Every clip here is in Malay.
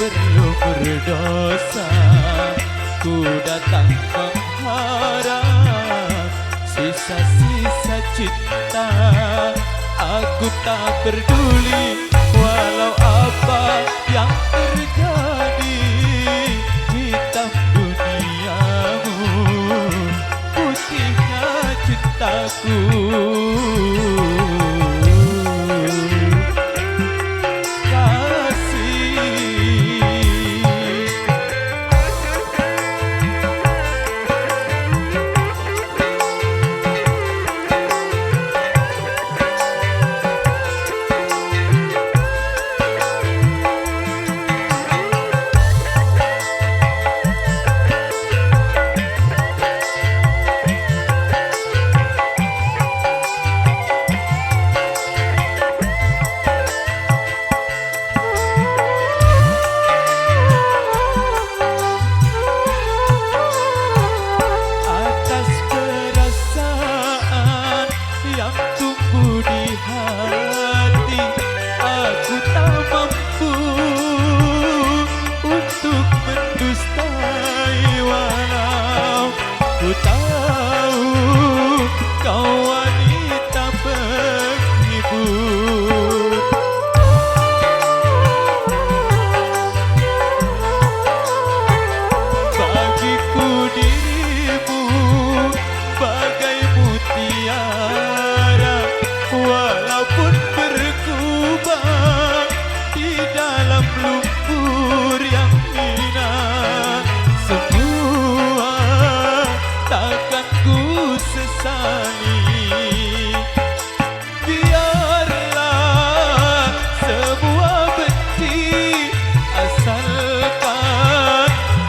perlu berdosa. Ku datang mengharap sisa-sisa cinta. Aku tak peduli walau apa yang terjadi. Hitam duniamu, putihnya cintaku.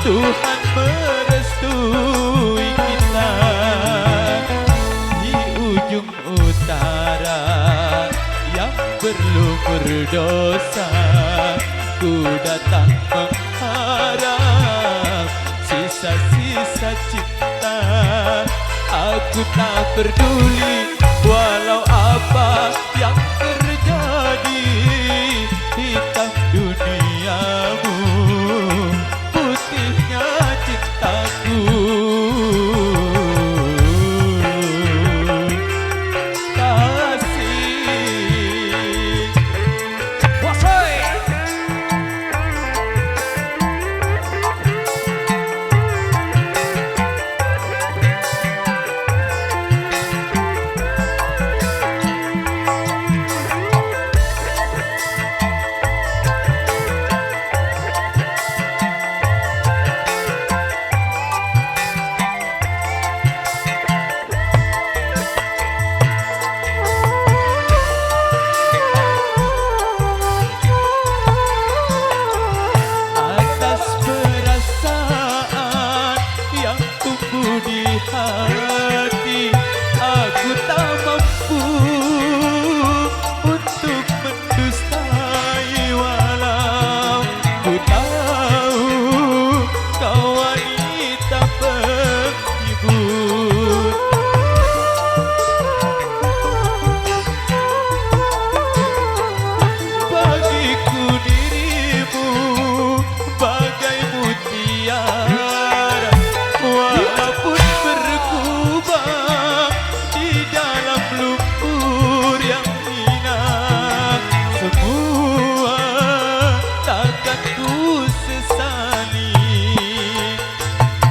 Tuhan merestui kita di ujung utara yang perlu berdosa. Ku datang mengharap sisa-sisa cinta. Aku tak peduli walau apa yang terjadi. Hitam duniamu, putihnya cintaku. Kasih Wasai. Hati aku tak mampu untuk mendustai walau ku tahu kau wanita penghibur. Bagiku dirimu bagai mutiara, walaupun berkubang di dalam lumpur yang hina. Semua takkan ku sesali.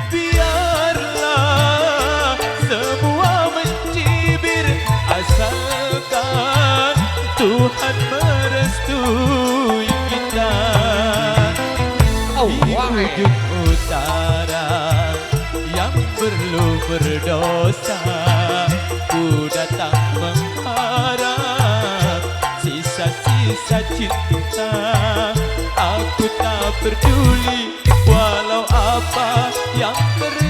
Biarlah semua mencibir, asalkan Tuhan merestui kita. Di ujung utara yang perlu berdosa, ku datang mengharap sisa-sisa cinta. Aku tak peduli walau apa yang terjadi.